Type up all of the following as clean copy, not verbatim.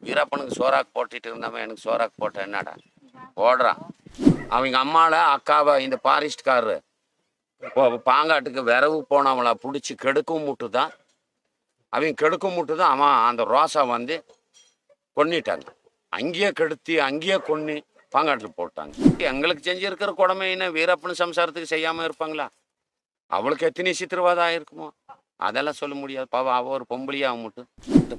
வீரப்பனுக்கு சோறாக்கு போட்டுட்டு இருந்தவன் எனக்கு சோறாக்கு போட்ட என்னடா ஓடுறான். அவங்க அம்மாவை அக்காவை இந்த ஃபாரஸ்ட்காரரு பாங்காட்டுக்கு விரவு போனவங்கள பிடிச்சி கெடுக்கும் முட்டு தான் அவங்க கெடுக்கும் முட்டு தான் அவன் அந்த ரோசா வந்து கொன்னிட்டாங்க. அங்கேயே கெடுத்தி அங்கேயே கொன்னி பாங்காட்டில் போட்டாங்க. எங்களுக்கு செஞ்சிருக்கிற கொடுமையின வீரப்பன் சம்சாரத்துக்கு செய்யாமல் இருப்பாங்களா? அவளுக்கு எத்தனை சித்திரவாதம் ஆயிருக்குமோ அதெல்லாம் சொல்ல முடியாது. பாவம் அவள் ஒரு பொம்பளையாக மட்டும்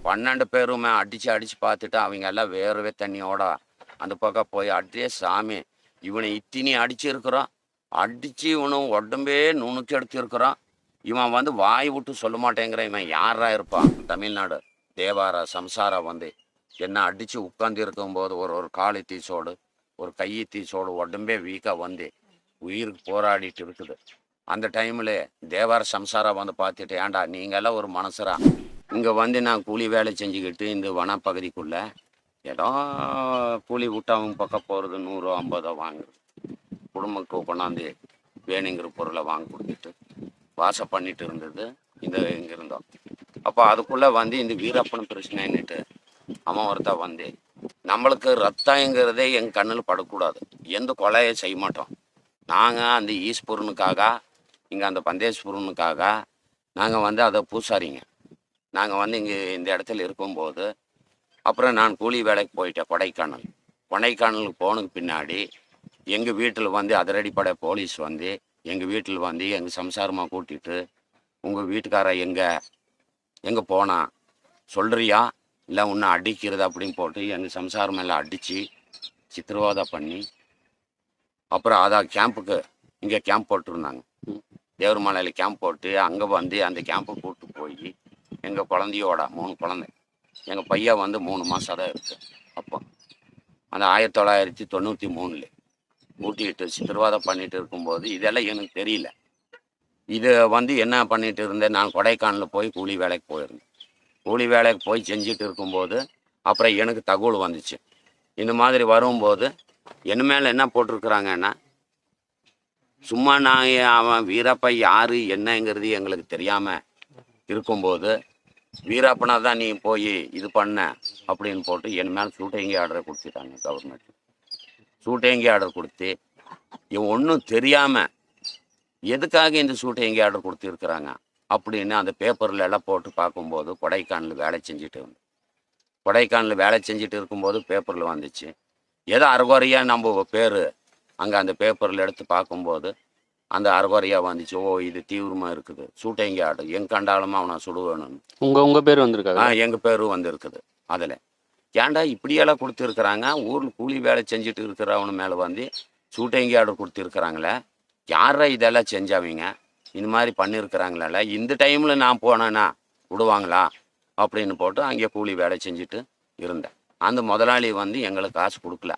12 பேருமே அடித்து பார்த்துட்டு அவங்க எல்லாம் வேறவே தண்ணியோட அந்த பக்கம் போய் அடியே சாமி இவனை இத்தினி அடிச்சிருக்கிறோம், அடித்து இவனும் உடம்பே நுணுக்கி எடுத்திருக்கிறான், இவன் வந்து வாய் விட்டு சொல்ல மாட்டேங்கிறான், இவன் யாரா இருப்பான்? தமிழ்நாடு தேவார சம்சாரம் வந்து என்ன அடித்து உட்காந்து இருக்கும்போது ஒரு காலி தீசோடு ஒரு கையை தீசோடு உடம்பே வீக்காக வந்து உயிருக்கு போராடிட்டு இருக்குது. அந்த டைமில் தேவார சம்சாரம் வந்து பார்த்துட்டு ஏன்டா நீங்கள்லாம் ஒரு மனசரா இங்கே வந்து நான் கூலி வேலை செஞ்சுக்கிட்டு இந்த வனப்பகுதிக்குள்ளே ஏதோ கூலி விட்டு அவங்க பக்கம் போகிறது 100 50 வாங்குறது, குடும்பத்துக்கு கொண்டாந்து வேணுங்கிற பொருளை வாங்கி கொடுத்துட்டு வாசம் பண்ணிட்டு இருந்தது இந்த இங்கே இருந்தோம். அப்போ அதுக்குள்ளே வந்து இந்த வீரப்பன் பிரச்சனைன்னுட்டு அவன் ஒருத்தா வந்து நம்மளுக்கு ரத்தங்கிறதே எங்கள் கண்ணில் படக்கூடாது, எந்த கொலையை செய்ய மாட்டோம். நாங்கள் அந்த ஈஸ்புரனுக்காக இங்கே அந்த பந்தேஸ்புரனுக்காக நாங்கள் வந்து அதை பூசாரிங்க. நாங்கள் வந்து இங்கே இந்த இடத்துல இருக்கும்போது அப்புறம் நான் கூலி வேலைக்கு போயிட்டேன் கொடைக்கானலுக்கு போனதுக்கு பின்னாடி எங்கள் வீட்டில் வந்து அதிரடிப்படை போலீஸ் வந்து எங்கள் வீட்டில் வந்து எங்கள் சம்சாரமாக கூட்டிகிட்டு உங்கள் வீட்டுக்கார எங்கே போனா சொல்கிறியா இல்லை உன்னை அடிக்கிறது அப்படின்னு போட்டு எங்கள் சம்சாரம் எல்லாம் அடித்து சித்திரவதை பண்ணி அப்புறம் அதான் கேம்புக்கு இங்கே கேம்ப் போட்டுருந்தாங்க. தேவர்மலையில் கேம்ப் போட்டு அங்கே வந்து அந்த கேம்பை கூப்பிட்டு போய் எங்கள் குழந்தையோட 3 குழந்தை, எங்கள் பையன் வந்து 3 மாதம் தான் இருக்குது. அப்போ அந்த 1993 கூட்டிகிட்டு சித்திரவதை பண்ணிட்டு இருக்கும்போது இதெல்லாம் எனக்கு தெரியல. இது வந்து என்ன பண்ணிட்டு இருந்தேன், நான் கொடைக்கானலில் போய் கூலி வேலைக்கு போயிருந்தேன். கூலி வேலைக்கு போய் செஞ்சுட்டு இருக்கும்போது அப்புறம் எனக்கு தகவல் வந்துச்சு. இந்த மாதிரி வரும்போது என்ன மேலே என்ன போட்டிருக்கிறாங்கன்னா, சும்மா நான் அவன் வீரப்பா யார் என்னங்கிறது எங்களுக்கு தெரியாமல் இருக்கும்போது வீரப்பனா தான் நீ போய் இது பண்ண அப்படின்னு போட்டு என் மேலே ஷூட்டிங்கி ஆர்டரை கொடுத்துட்டாங்க. கவர்மெண்ட் ஷூட்டிங்கி ஆர்டர் கொடுத்து இவன் ஒன்றும் தெரியாமல் எதுக்காக இந்த ஷூட்டிங்கி ஆர்டர் கொடுத்துருக்குறாங்க அப்படின்னு அந்த பேப்பரில் எல்லாம் போட்டு பார்க்கும்போது கொடைக்கானல் வேலை செஞ்சுட்டு இருக்கும்போது பேப்பரில் வந்துச்சு. ஏதோ அரைகுறையாக நம்ம பேர் அங்கே அந்த பேப்பரில் எடுத்து பார்க்கும்போது அந்த அரைகுறையாக வந்துச்சு. ஓ இது தீவிரமாக இருக்குது, ஷூட்டிங்கி ஆர்டர் எங்கே கண்டாலுமா அவனை சுடுவேணும்னு உங்கள் பேர் வந்திருக்காங்க. எங்கள் பேரும் வந்துருக்குது. அதில் ஏன்டா இப்படியெல்லாம் கொடுத்துருக்குறாங்க, ஊரில் கூலி வேலை செஞ்சுட்டு இருக்கிறவனு மேலே வந்து ஷூட்டிங்கி ஆர்டர் கொடுத்துருக்குறாங்களே, யாரா இதெல்லாம் செஞ்சவங்க இந்த மாதிரி பண்ணியிருக்கிறாங்களே, இந்த டைமில் நான் போனேன்னா விடுவாங்களா அப்படின்னு போட்டு அங்கே கூலி வேலை செஞ்சுட்டு இருந்தேன். அந்த முதலாளி வந்து எங்களுக்கு காசு கொடுக்கல.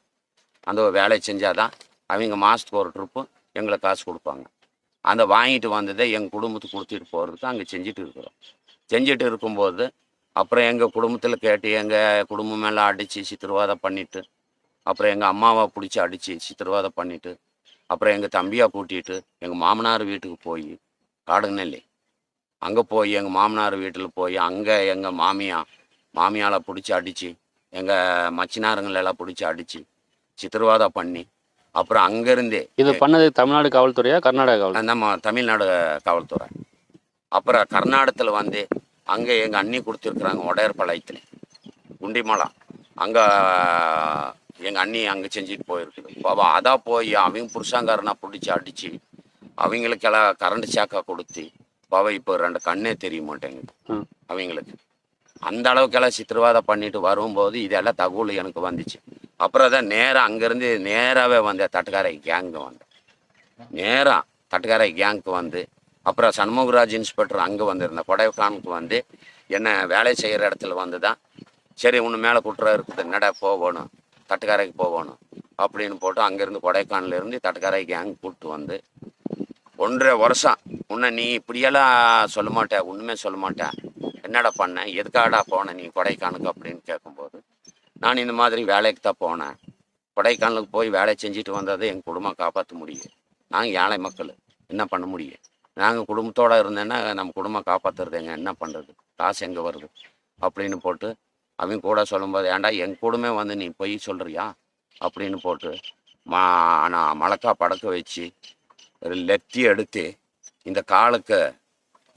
அந்த வேலை செஞ்சாதான் அவங்க மாதத்துக்கு ஒரு ட்ரிப்பு எங்களுக்கு காசு கொடுப்பாங்க. அந்த வாங்கிட்டு வந்ததை எங்கள் குடும்பத்துக்கு கொடுத்துட்டு போகிறதுக்கு அங்கே செஞ்சுட்டு இருக்கும்போது அப்புறம் எங்கள் குடும்பத்தில் கேட்டு எங்கள் குடும்பம் மேலே அடித்து சித்திரவதை பண்ணிவிட்டு அப்புறம் எங்கள் அம்மாவை பிடிச்சி அடித்து சித்திரவதை பண்ணிவிட்டு அப்புறம் எங்கள் தம்பியை கூட்டிகிட்டு எங்கள் மாமனார் வீட்டுக்கு போய் காடுநெல்லி அங்கே போய் எங்கள் மாமனார் வீட்டில் போய் அங்கே எங்கள் மாமியாவை பிடிச்சி அடித்து எங்கள் மச்சினாருங்களெல்லாம் பிடிச்சி அடித்து சித்திரவதை பண்ணி அப்புறம் அங்கேருந்தே இது பண்ணது தமிழ்நாடு காவல்துறையா கர்நாடகா காவல்துறை? நம்ம தமிழ்நாடு காவல்துறை. அப்புறம் கர்நாடகத்தில் வந்து அங்கே எங்கள் அண்ணி கொடுத்துருக்குறாங்க ஒடையர்பாளையத்தில் குண்டிமலா, அங்கே எங்கள் அண்ணி அங்கே செஞ்சுட்டு போயிருக்குது. பாபா அதான் போய் அவங்க புருஷாங்காரனை பிடிச்சி அடித்து அவங்களுக்கெல்லாம் கரண்ட் ஷாக்காக கொடுத்து பாபா இப்போ 2 கண்ணே தெரிய மாட்டேங்குது அவங்களுக்கு. அந்த அளவுக்கெல்லாம் சித்திரவதை பண்ணிட்டு வரும்போது இதெல்லாம் தகவல் எனக்கு வந்துச்சு. அப்புறம் தான் நேராக அங்கேருந்து நேராகவே வந்தேன் தட்டுக்காரை கேங்க்கு வந்து அப்புறம் சண்முகராஜ் இன்ஸ்பெக்டர் அங்கே வந்திருந்தேன். கொடைக்கானலுக்கு வந்து என்ன வேலை செய்கிற இடத்துல வந்து தான் சரி ஒன்று மேலே குற்றம் இருக்குது என்னடா போகணும் தட்டுக்காரைக்கு போகணும் அப்படின்னு போட்டு அங்கேருந்து கொடைக்கானலேருந்து தட்டுக்காரை கேங் கூப்பிட்டு வந்து 1.5 வருஷம் உன்னை நீ இப்படியெல்லாம் சொல்ல மாட்டேன், ஒன்றுமே சொல்ல மாட்டேன், என்னடா பண்ணேன் எதுக்காடா போனேன் நீ கொடைக்கானலுக்கு அப்படின்னு கேட்கும்போது நான் இந்த மாதிரி வேலைக்கு தான் போனேன், கொடைக்கானலுக்கு போய் வேலை செஞ்சுட்டு வந்ததை எங்கள் குடும்பம் காப்பாற்ற முடியும், நாங்கள் ஏழை மக்கள் என்ன பண்ண முடியும், நாங்கள் குடும்பத்தோடு இருந்தேன்னா நம்ம குடும்பம் காப்பாற்றுறது என்ன பண்ணுறது, காசு எங்கே வருது அப்படின்னு போட்டு அவங்க கூட சொல்லும்போது ஏன்டா என் கூடமே வந்து நீ பொய் சொல்கிறியா அப்படின்னு போட்டு நான் மலக்கா படக்க வச்சு லெத்தி எடுத்து இந்த காலுக்கு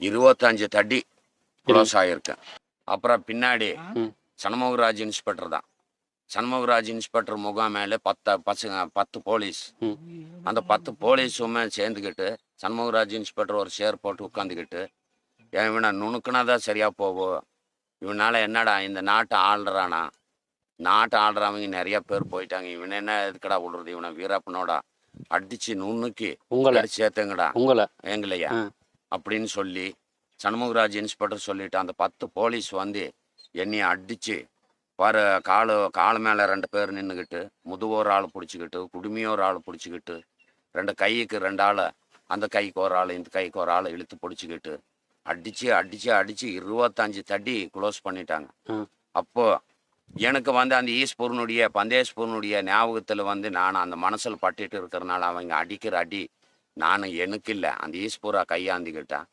25 தடி க்ளோஸ் ஆகியிருக்கேன். அப்புறம் பின்னாடி சண்முகராஜ் இன்ஸ்பெக்டர் தான். சண்முகராஜ் இன்ஸ்பெக்டர் முகாம் மேலே 10 போலீஸ். அந்த 10 போலீஸுமே சேர்ந்துக்கிட்டு சண்முகராஜ் இன்ஸ்பெக்டர் ஒரு சேர் போட்டு உட்காந்துக்கிட்டு இவனை நுணுக்குனா தான் சரியாக போகும், இவனால் என்னடா இந்த நாட்டை ஆள்றானா, நாட்டை ஆள்றவங்க நிறைய பேர் போயிட்டாங்க, இவனை என்ன எதுக்கடா விடுறது, இவனை வீரப்பனோட அடிச்சு நுண்ணுக்கி உங்களை சேர்த்துங்கடா உங்களை எங்களையா அப்படின்னு சொல்லி சண்முகராஜ் இன்ஸ்பெக்டர் சொல்லிட்டு அந்த 10 போலீஸ் வந்து என்னையை அடித்து பாரு காலு மேலே 2 பேர் நின்றுக்கிட்டு, முதுவோர் ஆள் பிடிச்சிக்கிட்டு, குடுமையோர் ஆள் பிடிச்சிக்கிட்டு, 2 கைக்கு 2 ஆள், அந்த கைக்கு ஒரு ஆள் இந்த கைக்கு ஒரு ஆள் இழுத்து பிடிச்சிக்கிட்டு அடித்து 25 தடி க்ளோஸ் பண்ணிட்டாங்க. அப்போது எனக்கு வந்து அந்த ஈஸ்பூர்னுடைய பந்தேஸ்பூர்னுடைய ஞாபகத்தில் வந்து நான் அந்த மனசில் பட்டுட்டு இருக்கிறனால அவங்க அடிக்கிற அடி நான் எனக்கு இல்லை, அந்த ஈஸ்பூரா கையாந்திக்கிட்டேன்.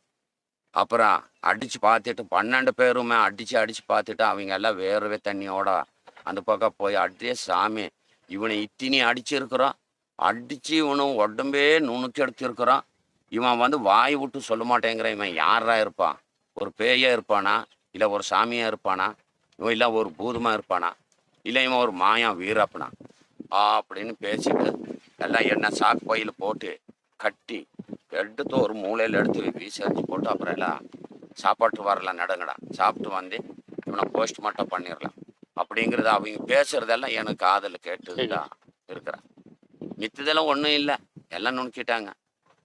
அப்புறம் அடித்து பார்த்துட்டு 12 பேருமே அடித்து பார்த்துட்டு அவங்க எல்லாம் வேர்வை தண்ணியோட அந்த பக்கம் போய் அடியே சாமி இவனை இத்தினி அடிச்சிருக்கிறோம், அடித்து இவனும் உடம்பே நுணுக்கி எடுத்திருக்கிறான், இவன் வந்து வாய் விட்டு சொல்ல மாட்டேங்கிறான், இவன் யாரா இருப்பான், ஒரு பேயா இருப்பானா இல்லை ஒரு சாமியாக இருப்பானா, இவன் இல்லை ஒரு பூதமாக இருப்பானா, இல்லை இவன் ஒரு மாயா வீரப்பனா அப்படின்னு பேசிட்டு எல்லாம் என்ன சாக்கு பையில் போட்டு கட்டி எடுத்து ஒரு மூலையில் எடுத்து வீசறிஞ்சு போட்டு அப்புறம் எல்லாம் சாப்பாட்டு வரலாம் நடங்கடா சாப்பிட்டு வந்து இவனை போஸ்ட் மட்டும் பண்ணிடலாம் அப்படிங்கிறது அவங்க பேசுறதெல்லாம் எனக்கு காதில் கேட்டு தான் இருக்கிறேன். மித்ததெல்லாம் ஒன்றும் இல்லை, எல்லாம் நுணுக்கிட்டாங்க.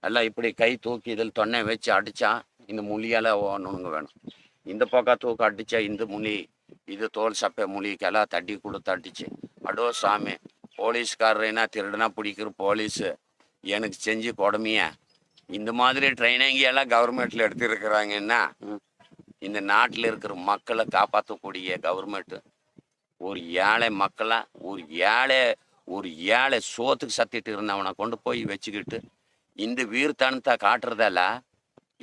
எல்லாம் இப்படி கை தூக்கி இதில் தொன்னை வச்சு அடித்தா இந்த முழியால் நுணுங்க வேணும், இந்த பக்கம் தூக்க அடித்தா இந்த முழி இது தோல் சப்பை முழிக்கெல்லாம் தட்டி கொடுத்து அடிச்சு அடோ சாமி போலீஸ்காரனா திருடனா பிடிக்கிற போலீஸு எனக்கு செஞ்சு கொடுமைய இந்த மாதிரி ட்ரைனிங் எல்லாம் கவர்மெண்ட்டில் எடுத்துருக்குறாங்கன்னா இந்த நாட்டில் இருக்கிற மக்களை காப்பாற்றக்கூடிய கவர்மெண்ட்டு ஒரு ஏழை மக்களை ஒரு ஏழை சோத்துக்கு சத்திட்டு இருந்தவனை கொண்டு போய் வச்சுக்கிட்டு இந்த வீர்த்தனத்தை காட்டுறதால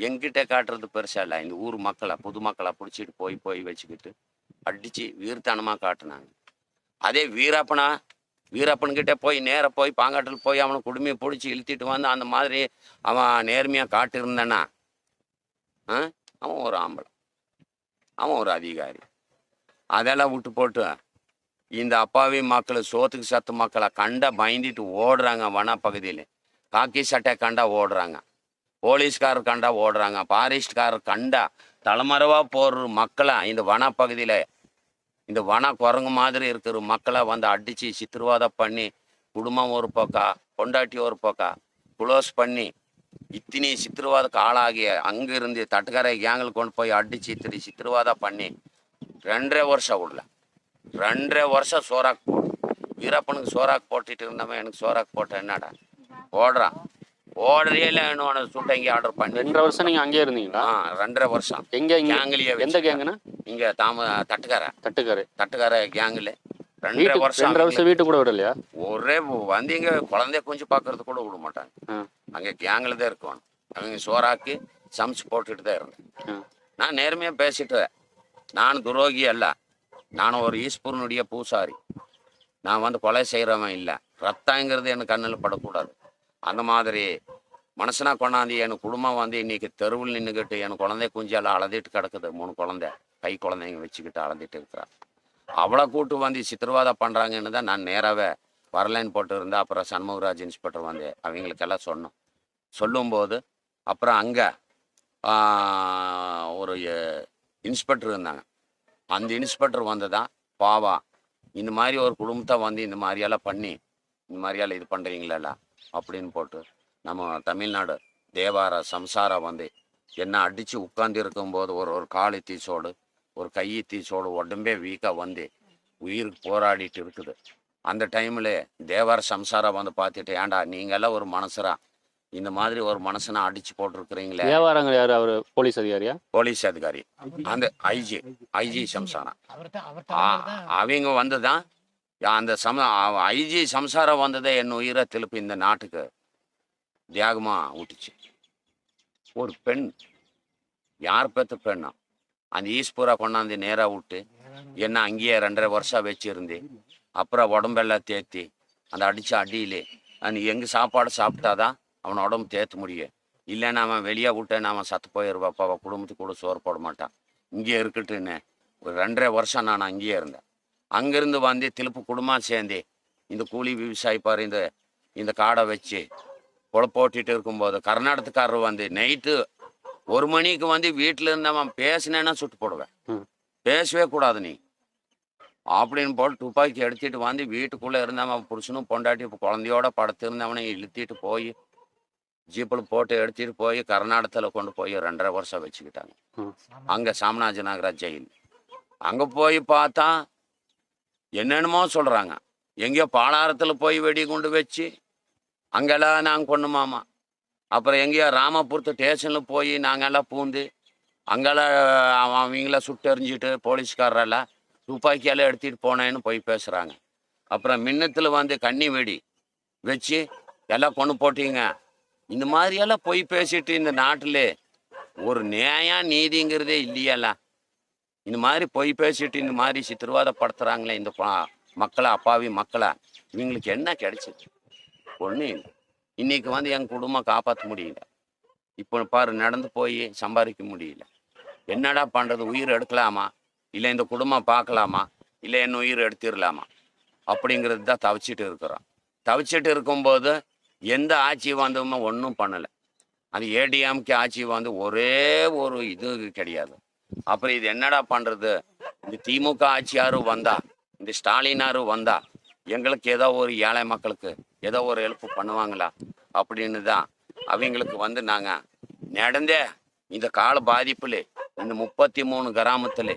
எங்கிட்ட காட்டுறது பெருசா இல்லை, இந்த ஊர் மக்களை புது மக்களை பிடிச்சிட்டு போய் வச்சுக்கிட்டு அடித்து வீர்த்தனமாக காட்டினாங்க. அதே வீரப்பன்கிட்ட போய் நேராக போய் பாங்காட்டில் போய் அவனை குடுமையை பிடிச்சி இழுத்திட்டு வந்து அந்த மாதிரி அவன் நேர்மையாக காட்டியிருந்தானா அவன் ஒரு ஆம்பளை, அவன் ஒரு அதிகாரி. அதெல்லாம் விட்டு போட்டு இந்த அப்பாவி மக்கள் சோத்துக்கு சத்து மக்களை கண்டா பயந்துட்டு ஓடுறாங்க, வன பகுதியில் காக்கி சட்டை கண்டா ஓடுறாங்க, போலீஸ்காரர் கண்டா ஓடுறாங்க, ஃபாரஸ்ட்காரர் கண்டா தலைமறைவாக போடுற மக்களை இந்த வன பகுதியில் இந்த வன குரங்கு மாதிரி இருக்கிற மக்களை வந்து அடித்து சித்திரவாதம் பண்ணி குடும்பம் ஒரு பக்கம் பொண்டாட்டி ஒரு பக்கம் க்ளோஸ் பண்ணி இத்தினி சித்திரவாதக்கு ஆளாகி அங்கேருந்து தட்டுக்கரை கேங்கில் கொண்டு போய் அடித்து இத்திரி சித்திரவாதம் பண்ணி 2.5 வருஷம் உள்ள 2.5 வருஷம் சோறாக்கு போடு வீரப்பனுக்கு சோறாக்கு போட்டுட்டு இருந்தவன் எனக்கு சோறாக்கு போட்ட என்னடா ஓடுறான் ஓடுறியில இன்னொன்று சுட்டங்கி ஆர்டர் பண்ணி 2.5 வருஷம் நீங்கள் அங்கேயே இருந்தீங்களா? 2.5 வருஷம் எங்கே கேங்கிலேயே எந்த கேங்குண்ணா? இங்கே தட்டுக்கரை கேங்கில் 2.5 வருஷம் 2.5 வருஷம் வீட்டு கூட விடலையா? ஒரே வந்து இங்கே குழந்தைய கொஞ்சம் பார்க்கறது கூட விட மாட்டாங்க, அங்கே கேங்கில் தான் இருக்கணும். அவங்க சோறாக்கி சமைச்சு போட்டுட்டு தான் இருந்தேன். நான் நேர்மையாக பேசிட்டு நான் துரோகி அல்ல, நான் ஒரு ஈஸ்வரனுடைய பூசாரி, நான் வந்து கொலை செய்கிறவன் இல்லை, ரத்தங்கிறது எனக்கு கண்ணில் படக்கூடாது. அந்த மாதிரி மனசனா கொண்டாந்து என் குடும்பம் வந்து இன்னைக்கு தெருவில் நின்றுக்கிட்டு என் குழந்தை குஞ்செல்லாம் அழுதுட்டு கிடக்குது, 3 குழந்தை கை குழந்தைங்க வச்சுக்கிட்டு அழுதுட்டு இருக்கிறான். அவ்வளோ கூட்டு வந்து சித்திரவாதம் பண்ணுறாங்கன்னு தான் நான் நேராகவே வரலைன்னு போட்டு இருந்தேன். அப்புறம் சண்முகராஜ் இன்ஸ்பெக்டர் வந்து அவங்களுக்கெல்லாம் சொல்லும்போது அப்புறம் அங்கே ஒரு இன்ஸ்பெக்டர் இருந்தாங்க, அந்த இன்ஸ்பெக்டர் வந்து தான் பாவா இந்த மாதிரி ஒரு குடும்பத்தை வந்து இந்த மாதிரியெல்லாம் பண்ணி இந்த மாதிரியெல்லாம் இது பண்ணுறீங்களா அப்படின்னு போட்டு நம்ம தமிழ்நாடு தேவார சம்சாரம் வந்து என்ன அடித்து உட்காந்து இருக்கும்போது ஒரு காலி தீச்சோடு ஒரு கை தீச்சோடு உடம்பே வீக்காக வந்து உயிருக்கு போராடிட்டு இருக்குது. அந்த டைமில் தேவார சம்சாரம் வந்து பார்த்துட்டு ஏன்டா நீங்கள்லாம் ஒரு மனசரா இந்த மாதிரி ஒரு மனசனை அடித்து போட்டிருக்கிறீங்களே. தேவாரங்க யார்? அவர் போலீஸ் அதிகாரியா? போலீஸ் அதிகாரி, அந்த ஐஜி சம்சாரம் அவங்க வந்து தான் அந்த ஐஜி சம்சாரம் வந்ததே என் உயிரை திருப்பி இந்த நாட்டுக்கு தியாகமாக விட்டுச்சு. ஒரு பெண், யார் பெற்ற பெண்ணா அந்த ஈஸ்பூரா கொண்டாந்து நேராக விட்டு என்ன அங்கேயே 2.5 வருஷம் வச்சிருந்து அப்புறம் உடம்பெல்லாம் தேத்தி அந்த அடித்த அடியிலே நீ எங்கே சாப்பாடு சாப்பிட்டாதான் அவன் உடம்பு தேற்ற முடியும். இல்லைன்னா அவன் வெளியே விட்டேன்னு அவன் சத்து போயிடுவாப்பா, அவன் குடும்பத்துக்கு கூட சோறு போட மாட்டான். இங்கே இருக்கட்டுன்னு ஒரு 2.5 வருஷம் நான் அங்கேயே இருந்தேன். அங்கேருந்து வந்து திருப்பு குடும்பம் சேர்ந்து இந்த கூலி விவசாயி பாரு இந்த காடை வச்சு பொழப்போட்டிட்டு இருக்கும்போது கர்நாடகத்துக்காரர் வந்து நைட்டு 1 மணிக்கு வந்து வீட்டில் இருந்தவன் பேசினேன்னா சுட்டு போடுவேன். பேசவே கூடாது நீ அப்படின்னு போட்டு துப்பாக்கி எடுத்துட்டு வந்து வீட்டுக்குள்ளே இருந்தவன் புருஷனும் பொண்டாட்டி இப்போ குழந்தையோட படுத்திருந்தவனை இழுத்திட்டு போய் ஜீப்பில் போட்டு எடுத்துட்டு போய் கர்நாடகத்தில் கொண்டு போய் 2.5 வருஷம் வச்சுக்கிட்டாங்க. அங்கே சாம்ராஜ் நகரா ஜெயில். அங்கே போய் பார்த்தா என்னென்னமோ சொல்கிறாங்க. எங்கேயோ பாலாரத்தில் போய் வெடி கொண்டு வச்சு அங்கெல்லாம் நாங்கள் கொண்டுமாமா. அப்புறம் எங்கேயோ ராமபுரத்து ஸ்டேஷனில் போய் நாங்கள்லாம் பூந்து அங்கெல்லாம் அவங்கள சுட்டு எறிஞ்சிட்டு போலீஸ்காரெல்லாம் துப்பாக்கியெல்லாம் எடுத்துகிட்டு போனேன்னு போய் பேசுகிறாங்க. அப்புறம் மின்னத்தில் வந்து கண்ணி வெடி வச்சு எல்லாம் கொண்டு போட்டீங்க. இந்த மாதிரியெல்லாம் போய் பேசிட்டு இந்த நாட்டில் ஒரு நியாயம் நீதிங்கிறதே இல்லையல்ல. இந்த மாதிரி பொய் பேசிட்டு இந்த மாதிரி சித்திரவாதப்படுத்துகிறாங்களே இந்த மக்களை, அப்பாவி மக்களை. இவங்களுக்கு என்ன கிடைச்சிது? ஒன்றும் இல்லை. இன்றைக்கி வந்து எங்கள் குடும்பம் காப்பாற்ற முடியல. இப்போ பாரு நடந்து போய் சம்பாதிக்க முடியல. என்னடா பண்ணுறது? உயிர் எடுக்கலாமா, இல்லை இந்த குடும்பம் பார்க்கலாமா, இல்லை என்ன உயிர் எடுத்துடலாமா அப்படிங்கிறது தான் தவிச்சிட்டு இருக்கிறோம். தவிச்சிட்டு இருக்கும்போது எந்த ஆட்சி வந்தோமோ ஒன்றும் பண்ணலை. அது ஏடிஎம்கே ஆட்சி வந்து ஒரே ஒரு இது கிடையாது. அப்புறம் இது என்னடா பண்ணுறது? இந்த திமுக ஆட்சியாரும் வந்தா, இந்த ஸ்டாலினாரும் வந்தா எங்களுக்கு ஏதோ ஒரு ஏழை மக்களுக்கு ஏதோ ஒரு ஹெல்ப் பண்ணுவாங்களா அப்படின்னு தான் அவங்களுக்கு வந்து நாங்கள் நடந்தே இந்த கால பாதிப்பில் இந்த 33 கிராமத்தில்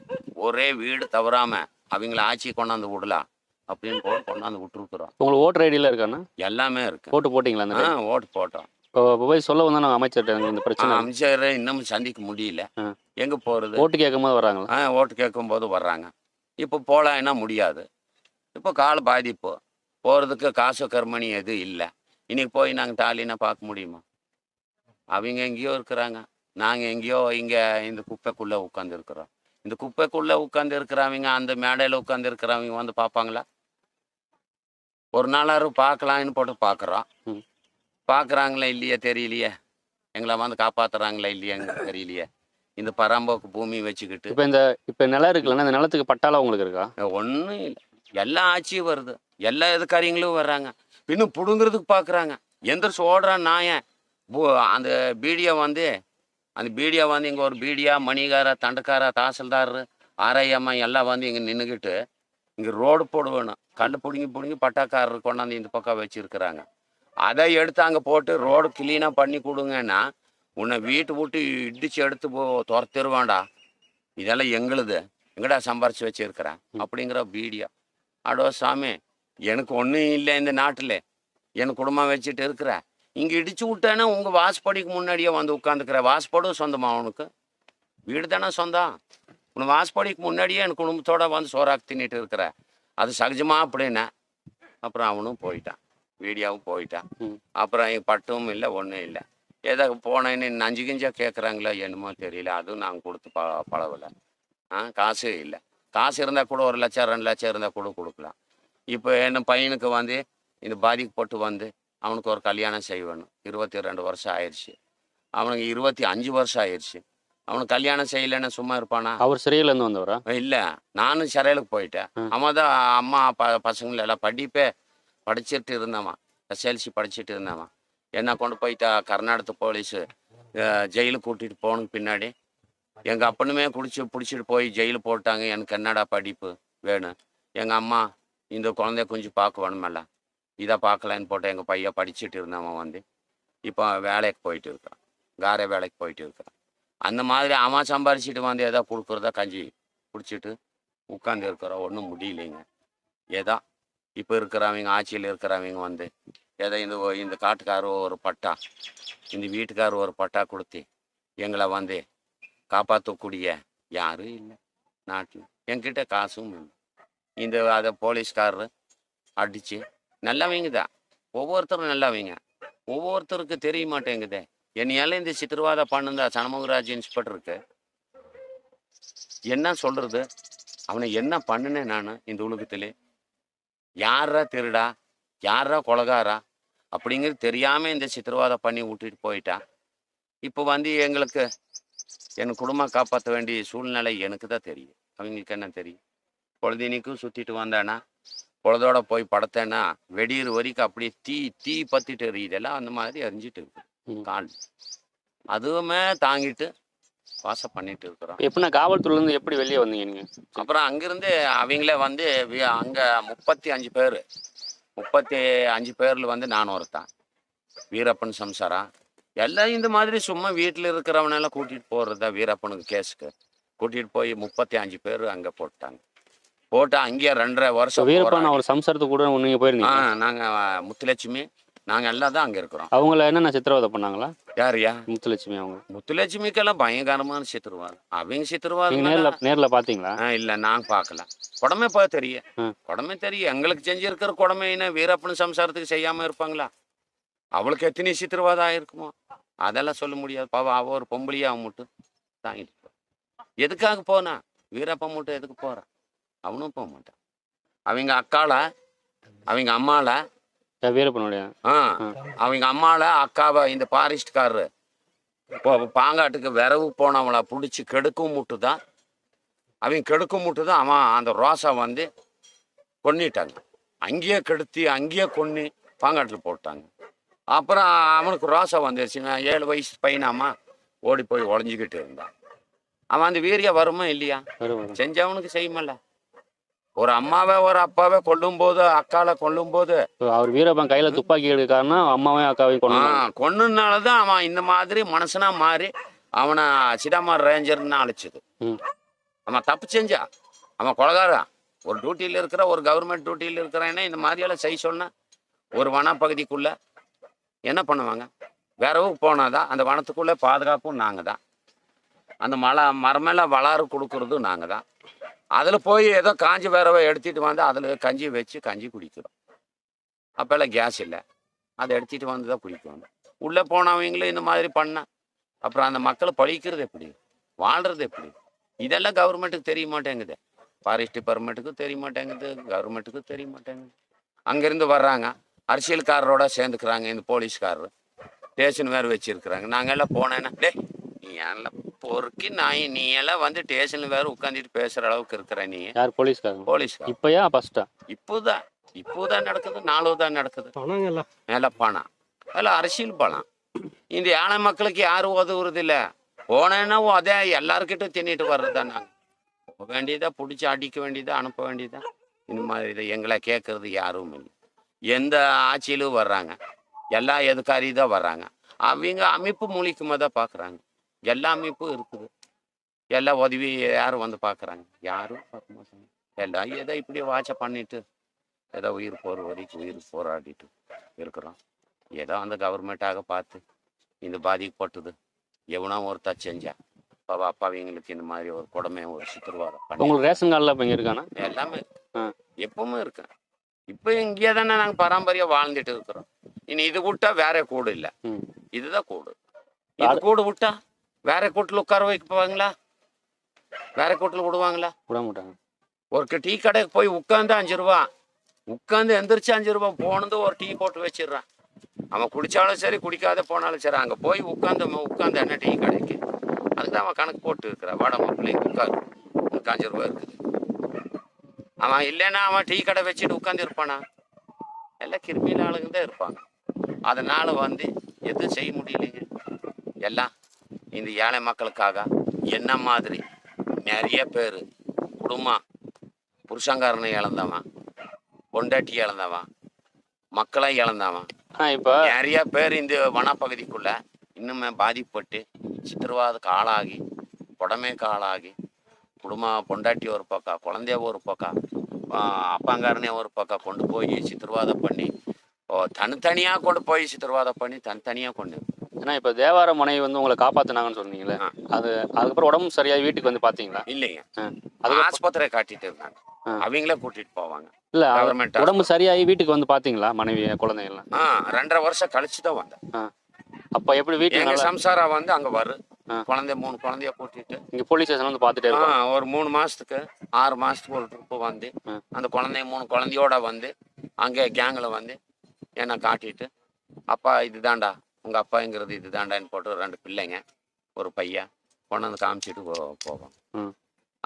ஒரே வீடு தவறாமல் அவங்கள ஆட்சி கொண்டாந்து விடலாம் அப்படின்னு கொண்டாந்து விட்டுருக்குறோம். உங்களுக்கு ஓட்டர் ஐடியில் இருக்காண்ணா? எல்லாமே இருக்கு. ஓட்டு போட்டிங்களா? ஓட்டு போட்டோம். இப்போ போய் சொல்ல வந்தா நாங்கள் அமைச்சர்கிட்ட இந்த பிரச்சனை. அமைச்சரை இன்னமும் சந்திக்க முடியல. எங்கே போகிறது? ஓட்டு கேட்கும் போது வர்றாங்களா? ஓட்டு கேட்கும் போது வர்றாங்க. இப்போ போகலான்னா முடியாது. இப்போ கால பாதிப்பு, போகிறதுக்கு காசு கர்மணி எதுவும் இல்லை. இன்னைக்கு போய் நாங்கள் டாலினா பார்க்க முடியுமா? அவங்க எங்கேயோ இருக்கிறாங்க, நாங்கள் எங்கேயோ இங்கே இந்த குப்பைக்குள்ளே உட்காந்துருக்குறோம். இந்த குப்பைக்குள்ளே உட்காந்து இருக்கிறவங்க அந்த மேடையில் உட்காந்து இருக்கிறவங்க வந்து பார்ப்பாங்களா? ஒரு நாளாரும் பார்க்கலான்னு போட்டு பார்க்குறோம். பார்க்குறாங்களா இல்லையா தெரியலையே. எங்களை வந்து காப்பாற்றுறாங்களா இல்லையா எங்களுக்கு தெரியலையே. இந்த பராம்போக்கு பூமி வச்சுக்கிட்டு இப்போ நிலம் இருக்குல்லண்ணா, இந்த நிலத்துக்கு பட்டாலாம் உங்களுக்கு இருக்கா? ஒன்றும் இல்லை. எல்லா ஆட்சியும் வருது, எல்லா எதுக்காரியங்களும் வர்றாங்க. இன்னும் பிடுங்கிறதுக்கு பார்க்குறாங்க. எந்திரிச்சு ஓடுறான் நாயன். அந்த பீடியை வந்து இங்கே ஒரு பீடியா, மணிகார, தண்டக்கார, தாசில்தார், ஆரையம்மா எல்லாம் வந்து இங்கே நின்றுக்கிட்டு இங்கே ரோடு போடுவேணும். கல் பிடுங்கி பட்டாக்காரர் கொண்டாந்து இந்த பக்கம் வச்சுருக்குறாங்க. அதை எடுத்து அங்கே போட்டு ரோடு கிளீனாக பண்ணி கொடுங்கன்னா உன்னை வீட்டு விட்டு இடித்து எடுத்து துரத்திடுவான்டா. இதெல்லாம் எங்களுது, எங்கடா சம்பாரிச்சு வச்சுருக்கிறேன் அப்படிங்கிற பீடியா. அடோ சாமி, எனக்கு ஒன்றும் இல்லை இந்த நாட்டில், என் குடும்பம் வச்சுட்டு இருக்கிற. இங்கே இடிச்சு விட்டேன்னா உங்கள் வாசப்படிக்கு முன்னாடியே வந்து உட்காந்துக்கிற. வாசப்படும் சொந்தமா? அவனுக்கு வீடு தானே சொந்தம். உன் வாசப்படிக்கு முன்னாடியே என் குடும்பத்தோடு வந்து சோறாக்கு தின்னுட்டு இருக்கிற. அது சகஜமாக அப்படின்னா அப்புறம் அவனும் போயிட்டான், வீடியோவும் போயிட்டான். அப்புறம் எங்கள் பட்டும் இல்லை, ஒன்றும் இல்லை. ஏதோ போனேன்னு நஞ்சு கிஞ்சா கேட்குறாங்களோ என்னமோ தெரியல. அதுவும் நாங்கள் கொடுத்து பழகலை. காசு இல்லை. காசு இருந்தால் கூட 1 லட்சம் 2 லட்சம் இருந்தால் கூட கொடுக்கலாம். இப்போ என்ன பையனுக்கு வந்து இந்த பாதிக்கப்பட்டு வந்து அவனுக்கு ஒரு கல்யாணம் செய்யணும். 22 வருஷம் ஆயிடுச்சு. அவனுக்கு 25 வருஷம் ஆயிடுச்சு. அவனுக்கு கல்யாணம் செய்யலைன்னு சும்மா இருப்பானா? அவர் சிறையிலேருந்து வந்தவரா? இல்லை, நானும் சிறையிலுக்கு போயிட்டேன். அவன் தான் அம்மா பசங்களெல்லாம் படிச்சுட்டு இருந்தவன், எஸ்எல்சி படிச்சுட்டு இருந்தவன். என்ன கொண்டு போயிட்டா கர்நாடக போலீஸு ஜெயிலுக்கு கூட்டிகிட்டு போனதுக்கு பின்னாடி எங்கள் அப்பனுமே பிடிச்சிட்டு போய் ஜெயிலு போட்டாங்க. எனக்கு என்னடா படிப்பு வேணும்? எங்கள் அம்மா இந்த குழந்தைய கொஞ்சம் பார்க்க வேணுமல்ல, இதை பார்க்கலான்னு போட்டு எங்கள் பையன் படிச்சுட்டு இருந்தவன் வந்து இப்போ வேலைக்கு போயிட்டு இருக்கான், காரை வேலைக்கு போயிட்டு இருக்கான். அந்த மாதிரி அவன் சம்பாரிச்சிட்டு வந்து ஏதோ கொடுக்குறதா கஞ்சி குடிச்சிட்டு உட்காந்து இருக்கிறோம். ஒன்றும் முடியலைங்க. ஏதோ இப்போ இருக்கிறவங்க ஆட்சியில் இருக்கிறவங்க வந்து ஏதோ இந்த காட்டுக்காரர் ஒரு பட்டா, இந்த வீட்டுக்காரர் ஒரு பட்டா கொடுத்து எங்களை வந்து காப்பாற்றக்கூடிய யாரும் இல்லை நாட்டில். என்கிட்ட காசும் இல்லை. அதை போலீஸ்காரர் அடித்து நல்லவங்க தான், ஒவ்வொருத்தரும் நல்லவங்க, ஒவ்வொருத்தருக்கு தெரிய மாட்டேங்குதே. என்னையால இந்த சித்திரவாதம் பண்ணுந்தா சண்முகராஜ் இன்ஸ்பெக்டருக்கு என்ன சொல்கிறது? அவனை என்ன பண்ணினேன் நான் இந்த உலகத்திலே? யாரா திருடா, யாரா கொலகாரா அப்படிங்கிறது தெரியாமல் இந்த சித்திரவாதம் பண்ணி விட்டுட்டு போயிட்டா. இப்போ வந்து எங்களுக்கு என் குடும்பம் காப்பாற்ற வேண்டிய சூழ்நிலை எனக்கு தான் தெரியும். அவங்களுக்கு என்ன தெரியும்? பொழுதினிக்கும் சுற்றிட்டு வந்தேன்னா, பொழுதோட போய் படுத்தேன்னா வெடியிற வரைக்கும் அப்படியே தீ பற்றிட்டு எரியுதெல்லாம் அந்த மாதிரி எரிஞ்சிட்டு இருக்கு கால். அதுவுமே தாங்கிட்டு வாசம் பண்ணிட்டு இருக்கிறோம். எப்படின்னா காவல்துறையிலேருந்து எப்படி வெளியே வந்தீங்க நீங்கள்? அப்புறம் அங்கிருந்து அவங்களே வந்து அங்கே 35 பேர், 35 பேரில் வந்து நான் ஒருத்தான், வீரப்பன் சம்சாரா எல்லாம் இந்த மாதிரி சும்மா வீட்டில் இருக்கிறவனெல்லாம் கூட்டிகிட்டு போகிறதா. வீரப்பனுக்கு கேஸுக்கு கூட்டிகிட்டு போய் 35 பேர் அங்கே போட்டாங்க. போட்டு அங்கேயே 2.5 வருஷம். வீரப்பன் அவர் சம்சாரத்துக்கு கூட நீங்கள் போயிருந்தீங்க? நாங்கள் முத்துலட்சுமி நாங்கள் எல்லாம் தான் அங்கே இருக்கிறோம். அவங்கள என்னென்ன சித்திரவதை பண்ணாங்களா? யாரையா? முத்துலட்சுமி. அவங்க முத்துலட்சுமிக்கெல்லாம் பயங்கரமான சித்திரவாதம். அவங்க சித்திரவாதம் நேரில் பார்த்தீங்களா? இல்லை, நாங்கள் பார்க்கல. குடமே போய் தெரியும், குடமே தெரியும். எங்களுக்கு செஞ்சிருக்கிற குடமைன்னா வீரப்பன் சம்சாரத்துக்கு செய்யாமல் இருப்பாங்களா? அவளுக்கு எத்தனை சித்திரவாதம் ஆயிருக்குமோ அதெல்லாம் சொல்ல முடியாது. பாவம் அவள் ஒரு பொம்பளையா மட்டும் தாங்கிட்டு போ. எதுக்காக போனா? வீரப்பன் மட்டும் எதுக்கு போகிறான்? அவனும் போக மாட்டான். அவங்க அக்கால, அவங்க அம்மால, வீரப்பனுடைய அவங்க அம்மால அக்காவை இந்த ஃபாரஸ்ட்காரரு பாங்காட்டுக்கு விரவு போனவங்கள பிடிச்சி கெடுக்கும் முட்டுதான். அவங்க கெடுக்கும் முட்டுதான் அவன் அந்த ரோசா வந்து கொன்னிட்டாங்க. அங்கேயே கெடுத்தி அங்கேயே கொன்னி பாங்காட்டில் போட்டாங்க. அப்புறம் அவனுக்கு ரோசா வந்துருச்சு. 7 வயசு பையனாமா ஓடி போய் உடஞ்சிக்கிட்டு இருந்தான். அவன் அந்த வீரியம் வருமா இல்லையா? செஞ்சவனுக்கு செய்யுமல்ல. ஒரு அம்மாவை ஒரு அப்பாவை கொல்லும் போது, அக்கால கொல்லும் போது, அவர் வீரப்பன் கையில துப்பாக்கி எடுக்காருன்னா அம்மாவையும் அக்காவையும் கொன்னுனாலதான் அவன் இந்த மாதிரி மனசனா மாறி அவனை சிடாமார் ரேஞ்சர்னு அழைச்சது. அவன் தப்பு செஞ்சா, அவன் கொலகாரன். ஒரு டியூட்டியில் இருக்கிற, ஒரு கவர்மெண்ட் டியூட்டியில் இருக்கிறேன்னா இந்த மாதிரியெல்லாம் செய்ய சொன்னா ஒரு வனப்பகுதிக்குள்ள என்ன பண்ணுவாங்க? விரவுக்கு போனாதான் அந்த வனத்துக்குள்ளே பாதுகாப்பும் நாங்கள் தான். அந்த மரமெல்லாம் வளாறு கொடுக்கறதும் நாங்கள் தான். அதில் போய் ஏதோ காஞ்சி விரவை எடுத்துகிட்டு வந்து அதில் கஞ்சி வச்சு கஞ்சி குடிக்கிறோம். அப்போல்லாம் கேஸ் இல்லை, அதை எடுத்துகிட்டு வந்து தான் குடிக்கணும். உள்ளே போனவங்களும் இந்த மாதிரி பண்ணால் அப்புறம் அந்த மக்களை பழிக்கிறது எப்படி, வாழ்கிறது எப்படி? இதெல்லாம் கவர்மெண்ட்டுக்கு தெரிய மாட்டேங்குது. ஃபாரஸ்ட் டிபார்ட்மெண்ட்டுக்கும் தெரிய மாட்டேங்குது, கவர்மெண்ட்டுக்கும் தெரிய மாட்டேங்குது. அங்கேருந்து வர்றாங்க, அரசியல்காரரோட சேர்ந்துக்கிறாங்க. இந்த போலீஸ்காரர் ஸ்டேஷன் வேறு வச்சுருக்குறாங்க. நாங்கள் எல்லாம் போனேன்னா, டே நீ எல்லாம் பொறுக்கி நாய், நீ எல்லாம் வந்து ஸ்டேஷனில் வேறு உட்காந்துட்டு பேசுகிற அளவுக்கு இருக்கிற நீ. யார்? போலீஸ்காரங்க. போலீஸ்கார். இப்போயா ஃபஸ்ட்டா? இப்போதான் நடக்குது, 4 தான் நடக்குது. மேலே பணம், அதில் அரசியல் பணம். இந்த ஏழை மக்களுக்கு யாரும் உதவுறது இல்லை. போனேன்னா அதே எல்லாருக்கிட்டும் தின்னிட்டு வர்றதா. நாங்கள் போக வேண்டியதா, பிடிச்சி அடிக்க வேண்டியதா, அனுப்ப வேண்டியதா. இந்த மாதிரி இதை எங்களை கேட்கறது யாரும் இல்லை. எந்த ஆட்சியிலும் வர்றாங்க, எல்லா எதுக்காரி தான் வர்றாங்க. அவங்க அமைப்பு மூலியமாக தான் பார்க்குறாங்க. எல்லா அமைப்பும் இருக்குது, எல்லா உதவி யாரும் வந்து பார்க்குறாங்க? யாரும் பார்க்க மாட்டாங்க. எல்லாம் ஏதோ இப்படி வாட்சை பண்ணிட்டு ஏதோ உயிர் போகிற வரைக்கும் உயிர் போராடிட்டு இருக்கிறோம். ஏதோ அந்த கவர்மெண்ட்டாக பார்த்து இந்த பாதிக்கப்பட்டது எவனோ ஒருத்தா செஞ்சா அப்பாவிங்களுக்கு இந்த மாதிரி ஒரு குடமே ஒரு சித்திரவாதம் பண்ணி. உங்களுக்கு ரேஷன் கார்டில் இப்போ இங்கே இருக்கானா? எல்லாமே எப்பவுமே இருக்கேன். இப்போ இங்கே தானே நாங்கள் பாரம்பரியம் வாழ்ந்துட்டு இருக்கிறோம். இனி இது விட்டா வேற கூடு இல்லை, இதுதான் கூடு. இது கூடு விட்டா வேற கூட்டில் உட்கார வைப்பாங்களா? வேற கூட்டில் விடுவாங்களா? விட மாட்டாங்க. ஒரு டீ கடைக்கு போய் உட்காந்து 5 ரூபா, உட்காந்து எந்திரிச்சு 5 ரூபா போனது ஒரு டீ போட்டு வச்சிடுறான். அவன் குடித்தாலும் சரி, குடிக்காத போனாலும் சரி, அங்கே போய் உட்காந்து என்ன டீ கடைக்கு அதுக்கு தான் அவன் கணக்கு போட்டு இருக்கிறான். வாடா பிள்ளைங்க உட்காரு, உனக்கு 5 ரூபா இருக்குது. அவன் இல்லைன்னா அவன் டீ கடை வச்சுட்டு உட்காந்து இருப்பானா? எல்லாம் கிருமியில் ஆளுங்க தான் இருப்பாங்க. அதனால் வந்து எதுவும் செய்ய முடியலைங்க. எல்லாம் இந்த ஏழை மக்களுக்காக என்ன மாதிரி நிறைய பேர் குடும்பம், புருஷங்காரனை இழந்தவன், பொண்டாட்டி இழந்தவன், மக்களை இழந்தவன், இப்போ நிறைய பேர் இந்த வனப்பகுதிக்குள்ள இன்னுமே பாதிப்பட்டு சித்திரவாதக்கு ஆளாகி, உடமைக்கு ஆளாகி, குடும்பம் பொண்டாட்டி ஒரு பக்கம், குழந்தைய ஒரு பக்கம், அப்பாங்காரனே ஒரு பக்கம் கொண்டு போய் சித்திரவாதம் பண்ணி, தனித்தனியாக கொண்டு போய் சித்திரவாதம் பண்ணி தனித்தனியாக கொண்டு. ஏன்னா இப்போ தேவார மனைவி வந்து உங்களை காப்பாற்றினாங்கன்னு சொன்னீங்களே, அதுக்கப்புறம் உடம்பு சரியாக வீட்டுக்கு வந்து பார்த்தீங்களா? இல்லைங்க, அது ஆஸ்பத்திரியை காட்டிட்டு இருந்தாங்க. அவங்களே கூட்டிட்டு போவாங்க. இல்ல, கவர்மெண்ட் உடம்பு சரியாகி வீட்டுக்கு வந்து பாத்தீங்களா? மனைவி குழந்தைங்கலாம் 2.5 வருஷம் கழிச்சு தான் வந்தேன். அப்ப எப்படி வீட்டுக்கு எங்க சம்சாரம் வந்து அங்க குழந்தைய 3 குழந்தைய கூட்டிட்டு இங்கே போலீஸ் ஸ்டேஷன் வந்து பார்த்துட்டே இருக்கோம். ஒரு 3 மாதத்துக்கு 6 மாதத்துக்கு ஒரு ட்ரிப்பு வந்து அந்த குழந்தைய 3 குழந்தையோட வந்து அங்கே கேங்கில் வந்து என்னை காட்டிட்டு, அப்பா இதுதான்டா உங்கள் அப்பாங்கிறது இதுதான்டான்னு போட்டு 2 பிள்ளைங்க ஒரு பையன் கொண்டு வந்து காமிச்சிட்டு போவோம்.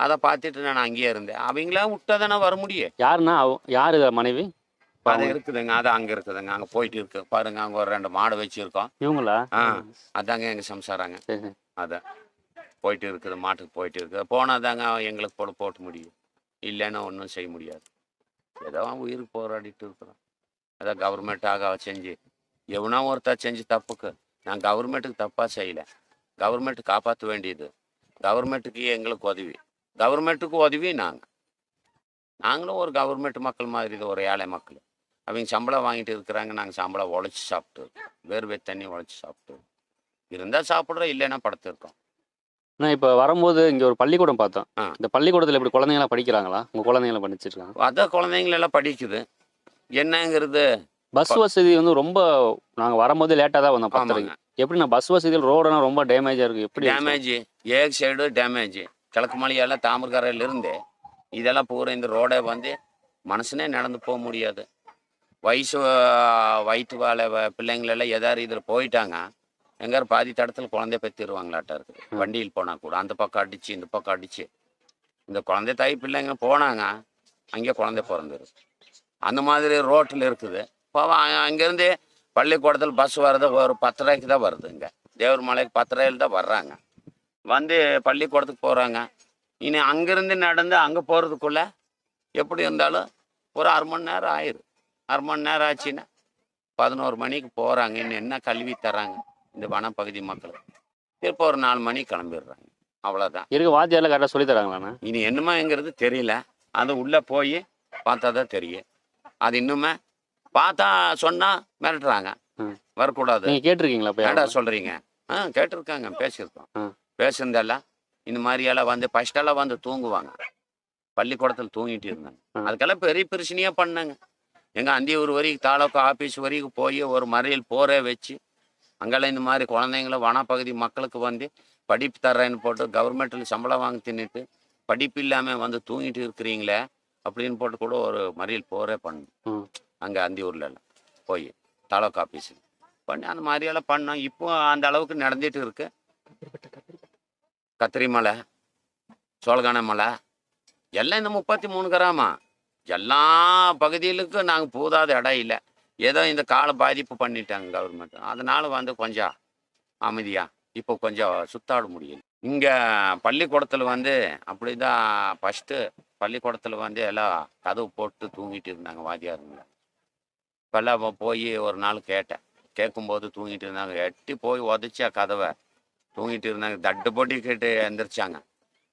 அதை பார்த்துட்டு நான் அங்கேயே இருந்தேன். அவங்களா விட்டா தானே வர முடியும். யாருன்னா யாரு மனைவி? அது இருக்குதுங்க, அது அங்கே இருக்குதுங்க, அங்கே போயிட்டு இருக்கு பாருங்க. அங்கே ஒரு 2 மாடு வச்சுருக்கோம். இவங்களா? அதாங்க எங்கள் சம்சாராங்க. அதான் போயிட்டு இருக்குது, மாட்டுக்கு போயிட்டு இருக்குது. போனால் தாங்க எங்களுக்கு போட்டு முடியும், இல்லைன்னா ஒன்றும் செய்ய முடியாது. ஏதோ அவன் உயிருக்கு போராடிட்டு இருக்கிறோம். ஏதோ கவர்மெண்ட்டாக செஞ்சு எவனா ஒருத்தா செஞ்சு தப்புக்கு நான் கவர்மெண்ட்டுக்கு தப்பாக செய்யலை. கவர்மெண்ட்டு காப்பாற்ற வேண்டியது கவர்மெண்ட்டுக்கு எங்களுக்கு உதவி, கவர்மெண்ட்டுக்கு உதவி நாங்களும் ஒரு கவர்மெண்ட் மக்கள் மாதிரி. இது ஒரு ஏழை மக்கள், அவங்க சம்பளம் வாங்கிட்டு இருக்கிறாங்க, நாங்கள் சம்பளம் உழைச்சி சாப்பிட்டு வேர்வை தண்ணி உழைச்சி சாப்பிட்டு இருந்தால் சாப்பிட்றோம், இல்லைன்னா படுத்துருக்கோம். நான் இப்போ வரும்போது இங்கே ஒரு பள்ளிக்கூடம் பார்த்தோம். இந்த பள்ளிக்கூடத்தில் இப்படி குழந்தைங்களாம் படிக்கிறாங்களா? உங்கள் குழந்தைங்களாம் படிச்சிருக்காங்க? அதான் குழந்தைங்களெல்லாம் படிக்குது. என்னங்கிறது பஸ் வசதி வந்து ரொம்ப, நாங்கள் வரும்போது லேட்டாக தான் வந்தோம் 10:30. எப்படின்னா பஸ் வசதியில் ரோடெல்லாம் ரொம்ப டேமேஜாக இருக்குது. எப்படி டேமேஜ்? ஏக் சைடு டேமேஜ். கிழக்கு மலையெல்லாம் தாமரக்கரையிலிருந்து இதெல்லாம் பூரா இந்த ரோடை வந்து மனுஷனே நடந்து போக முடியாது. வயிற்று வாழை பிள்ளைங்களெல்லாம் எதாவது இதில் போயிட்டாங்க, எங்காரு பாதி தடத்தில் குழந்தைய பெற்றிடுவாங்களாட்டா இருக்குது. வண்டியில் போனால் கூட அந்த பக்கம் அடித்து இந்த பக்கம் அடித்து இந்த குழந்தை தாய் பிள்ளைங்க போனாங்க, அங்கே குழந்தை பிறந்துருது. அந்த மாதிரி ரோட்டில் இருக்குது. இப்போ அங்கேருந்து பள்ளிக்கூடத்தில் பஸ் வர்றது ஒரு 10:30க்கு தான் வருது. இங்கே தேவர் மலைக்கு 10:30 தான் வர்றாங்க, வந்து பள்ளிக்கூடத்துக்கு போகிறாங்க. இனி அங்கேருந்து நடந்து அங்கே போகிறதுக்குள்ளே எப்படி இருந்தாலும் ஒரு 1/2 மணி நேரம் ஆயிரும். 1/2 மணி நேரம் ஆச்சுன்னா 11 மணிக்கு போகிறாங்க. இன்னும் என்ன கல்வி தராங்க இந்த வனப்பகுதி மக்கள்? திருப்ப ஒரு 4 மணிக்கு கிளம்பிடுறாங்க, அவ்வளோதான். இருக்கு. வாத்தியாரில் கரெக்டாக சொல்லி தராங்களாண்ணா? இனி என்னமாங்கிறது தெரியல, அது உள்ளே போய் பார்த்தா தான் தெரியும். அது இன்னுமே பார்த்தா சொன்னால் மிரட்டுறாங்க, வரக்கூடாது. நீங்கள் கேட்டிருக்கீங்களா? ஏடா சொல்கிறீங்க? கேட்டிருக்காங்க, பேசியிருக்கோம். பேசுனதெல்லாம் இந்த மாதிரியெல்லாம் வந்து ஃபஸ்ட்டெல்லாம் வந்து தூங்குவாங்க, பள்ளிக்கூடத்தில் தூங்கிட்டு இருந்தாங்க. அதுக்கெல்லாம் பெரிய பிரச்சனையாக பண்ணாங்க. எங்கள் அந்தியூர் வரைக்கும் தாலுக்கா ஆஃபீஸ் வரைக்கும் போய் ஒரு மறியல் போரே வச்சு அங்கெல்லாம் இந்த மாதிரி குழந்தைங்கள வனப்பகுதி மக்களுக்கு வந்து படிப்பு தர்றேன்னு போட்டு கவர்மெண்ட்டில் சம்பளம் வாங்கி தின்னுட்டு படிப்பு இல்லாமல் வந்து தூங்கிட்டு இருக்கிறீங்களே அப்படின்னு போட்டு கூட ஒரு மறியல் போரே பண்ணணும். அங்கே அந்தியூர்லலாம் போய் தாலுக்கா ஆஃபீஸுக்கு பண்ணி அந்த மாதிரியெல்லாம் பண்ணோம். இப்போ அந்த அளவுக்கு நடந்துட்டு இருக்கு. கத்திரி மலை, சோழகான மலை எல்லாம் இந்த 33 கிராமம் எல்லா பகுதிகளுக்கும் நாங்கள் போதாத இடம் இல்லை. ஏதோ இந்த கால பாதிப்பு பண்ணிட்டாங்க கவர்மெண்ட், அதனால வந்து கொஞ்சம் அமைதியாக இப்போ கொஞ்சம் சுத்தாட முடியல. இங்கே பள்ளிக்கூடத்தில் வந்து அப்படி தான் ஃபஸ்ட்டு பள்ளிக்கூடத்தில் வந்து எல்லாம் கதவு போட்டு தூங்கிட்டு இருந்தாங்க வாத்தியாருங்க. இப்போல்லாம் போய் ஒரு நாள் கேட்கும்போது தூங்கிட்டு இருந்தாங்க. எட்டி போய் உதச்சா கதவை, தூங்கிட்டு இருந்தாங்க. தட்டு போட்டி கேட்டு எந்திரிச்சாங்க.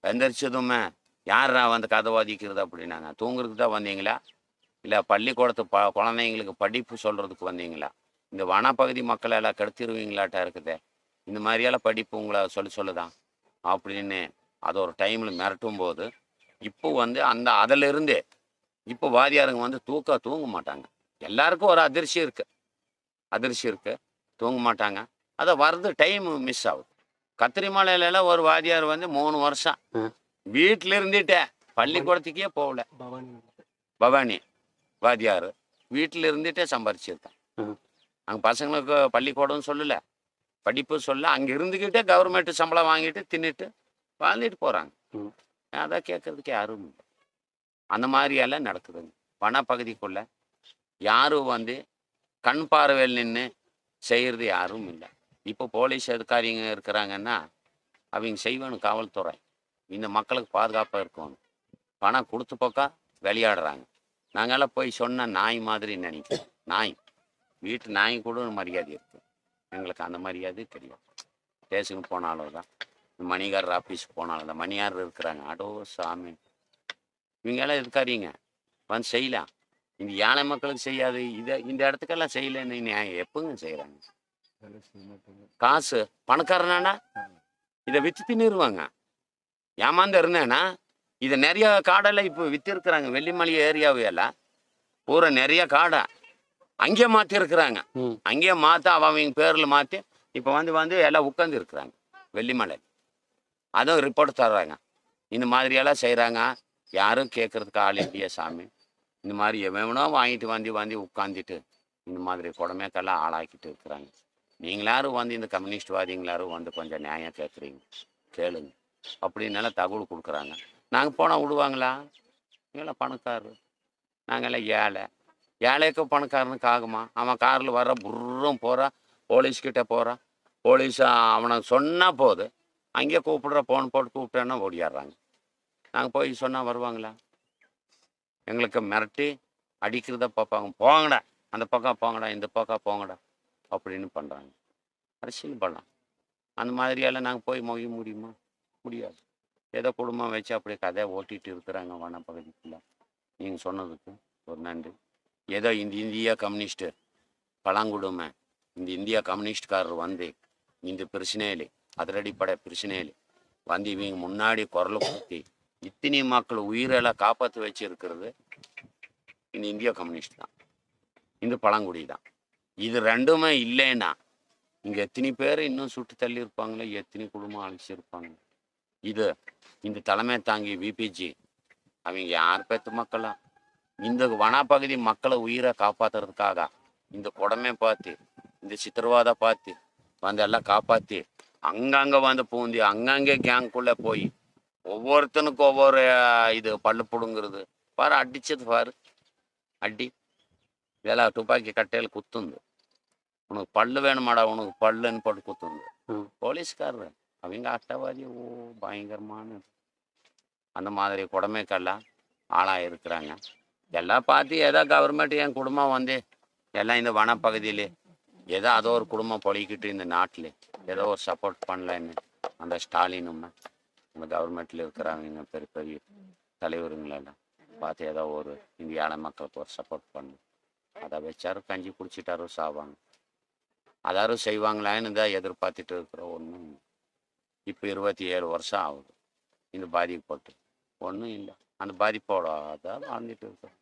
எந்திரிச்சதுமே யாரா வந்து கதவை ஒதிக்கிறது அப்படின்னாங்க. தூங்குறதுக்கு தான் வந்தீங்களா, இல்லை பள்ளிக்கூடத்து குழந்தைங்களுக்கு படிப்பு சொல்கிறதுக்கு வந்தீங்களா? இந்த வனப்பகுதி மக்களை எல்லாம் கெடுத்துருவீங்களாட்டா இருக்குது, இந்த மாதிரியெல்லாம் படிப்பு உங்களை சொல்லுதான் அப்படின்னு அது ஒரு டைமில் மிரட்டும் போது இப்போ வந்து அதிலிருந்து இப்போ வாதியாருங்க வந்து தூங்க மாட்டாங்க. எல்லாருக்கும் ஒரு அதிர்ச்சி இருக்குது, தூங்க மாட்டாங்க. அதை வர்றது டைம் மிஸ் ஆகுது. கத்திரி மலையிலலாம் ஒரு வாதியார் வந்து 3 வருஷம் வீட்டில் இருந்துட்டே பள்ளிக்கூடத்துக்கே போகல. பவானி வாதியார் வீட்டில் இருந்துட்டே சம்பாரிச்சிருக்கான். அங்கே பசங்களுக்கு பள்ளிக்கூடம் சொல்லலை, படிப்பு சொல்ல, அங்கே இருந்துக்கிட்டே கவர்மெண்ட் சம்பளம் வாங்கிட்டு தின்னுட்டு வாழ்ந்துட்டு போகிறாங்க. அதான் கேட்கறதுக்கு யாரும் இல்லை. அந்த மாதிரியெல்லாம் நடக்குதுங்க வனப்பகுதிக்குள்ளே. யாரும் வந்து கண் பார்வையில் நின்று செய்கிறது யாரும் இல்லை. இப்போ போலீஸ் அதிகாரிங்க இருக்கிறாங்கன்னா அவங்க செய்வானு காவல்துறை இந்த மக்களுக்கு பாதுகாப்பாக இருக்கணும். பணம் கொடுத்து போக்கா விளையாடுறாங்க. நாங்கள்லாம் போய் சொன்னால் நாய் மாதிரி நினைக்கிறோம். நாய் வீட்டு நாய் கூட மரியாதை இருக்குது, எங்களுக்கு அந்த மரியாதை கிடையாது. ஸ்டேஷனுக்கு போனாலும் தான், மணிகாரர் ஆஃபீஸுக்கு போனாலும் தான், மணியார் இருக்கிறாங்க. அடோ சாமி, இவங்கெல்லாம் இருக்காதீங்க வந்து செய்யலாம். இந்த ஏழை மக்களுக்கு செய்யாது, இந்த இடத்துக்கெல்லாம் செய்யலைன்னு எப்போங்க செய்கிறாங்க? காசு பணக்காரனானா இதை விற்று தின்னுருவாங்க. ஏமாந்து இருந்தேன்னா இதை நிறைய காடெல்லாம் இப்போ விற்று இருக்கிறாங்க. வெள்ளிமலை ஏரியாவையெல்லாம் பூரா நிறைய காடை அங்கேயே மாற்றி இருக்கிறாங்க. அங்கேயே மாற்ற அவங்க பேரில் மாற்றி இப்போ வந்து எல்லாம் உட்காந்து இருக்கிறாங்க. வெள்ளிமலை. அதுவும் ரிப்போர்ட் தர்றாங்க. இந்த மாதிரியெல்லாம் செய்கிறாங்க. யாரும் கேட்குறதுக்கு ஆள் இல்லையே சாமி. இந்த மாதிரி எவனோ வாங்கிட்டு வந்து உட்காந்துட்டு இந்த மாதிரி குடமேக்கெல்லாம் ஆளாக்கிட்டு இருக்கிறாங்க. நீங்களாரும் வந்து இந்த கம்யூனிஸ்ட்வாதிங்களாரும் வந்து கொஞ்சம் நியாயம் கேட்குறீங்க, கேளுங்க அப்படின்னால தகவல் கொடுக்குறாங்க. நாங்கள் போனால் விடுவாங்களா? நீங்களாம் பணக்காரரு, நாங்கள்லாம் ஏழை. ஏழைக்கு பணக்காரனுக்கு ஆகுமா? அவன் காரில் வர புர்ரும் போகிறான், போலீஸ்கிட்ட போகிறான். போலீஸ் அவனை சொன்னால் போது அங்கேயே கூப்பிடுற, ஃபோன் போட்டு கூப்பிட்டேன்னா ஓடியாடுறாங்க. நாங்கள் போய் சொன்னால் வருவாங்களா? எங்களுக்கு மிரட்டி அடிக்கிறத பார்ப்பாங்க. போங்கடா, அந்த பக்கம் போங்கடா, இந்த பக்கம் போங்கடா அப்படின்னு பண்ணுறாங்க. அரசியல் பண்ணலாம். அந்த மாதிரியெல்லாம் நாங்கள் போய் முடியுமா? முடியாது. ஏதோ குடும்பம் வச்சு அப்படியே கதையை ஓட்டிகிட்டு இருக்கிறாங்க வனப்பகுதிக்குள்ள. நீங்கள் சொன்னதுக்கு ஒரு நன்றி. ஏதோ இந்த இந்தியா கம்யூனிஸ்ட்டு பழங்குடுமை, இந்த இந்தியா கம்யூனிஸ்ட்காரர் வந்து இந்த பிரச்சனையில, அதிரடிப்படை பிரச்சனையில வந்து இவங்க முன்னாடி குரல் கொடுத்து இத்தனை மக்கள் உயிரெல்லாம் காப்பாற்றி வச்சிருக்கிறது இந்த இந்தியா கம்யூனிஸ்ட் தான், இந்த பழங்குடி தான். இது ரெண்டுமே இல்லைன்னா இங்கே எத்தனை பேர் இன்னும் சுட்டு தள்ளி இருப்பாங்களே, எத்தனை குடும்பம் அழிச்சிருப்பாங்க. இது இந்த தலைமை தாங்கி விபிஜி அவங்க யார் பேத்து மக்களா? இந்த வனப்பகுதி மக்களை உயிரை காப்பாற்றுறதுக்காக இந்த குடமே பார்த்து, இந்த சித்திரவாதை பார்த்து வந்து எல்லாம் காப்பாற்றி அங்கங்கே வந்து பூந்தி அங்கங்கே கேங்குக்குள்ளே போய் ஒவ்வொருத்தனுக்கும் ஒவ்வொரு இது பல்லு பிடுங்கிறது பாரு. அடிச்சது பாரு, அடி இதெல்லாம் துப்பாக்கி கட்டையில் குத்துந்து. உனக்கு பல்லு வேணுமாடா, உனக்கு பல்லுன்னு போட்டு குத்துந்து. போலீஸ்காரர் அவங்க அட்டவாதி. ஓ பயங்கரமான அந்த மாதிரி குடமைக்கெல்லாம் ஆளாக இருக்கிறாங்க. எல்லாம் பார்த்து ஏதோ கவர்மெண்ட் என் குடும்பம் வந்து எல்லாம் இந்த வனப்பகுதியில் ஏதோ அதோ ஒரு குடும்பம் பொழிக்கிட்டு இந்த நாட்டில் ஏதோ ஒரு சப்போர்ட் பண்ணலன்னு அந்த ஸ்டாலினும் அந்த கவர்மெண்ட்டில் இருக்கிறவங்க பெரிய பெரிய தலைவருங்களெல்லாம் பார்த்து ஏதோ ஒரு இந்த ஏழை மக்களுக்கு ஒரு சப்போர்ட் பண்ணு. அதை வச்சாரும் கஞ்சி பிடிச்சிட்டாரும் சாவாங்க. அதாரும் செய்வாங்களான்னு தான் எதிர்பார்த்துட்டு இருக்கிற ஒன்றும். இப்போ 27 வருஷம் ஆகுது இந்த பாதிக்கப்பட்டு ஒன்றும் இல்லை. அந்த பாதிப்போட அதான் வாழ்ந்துட்டு இருக்கிறோம்.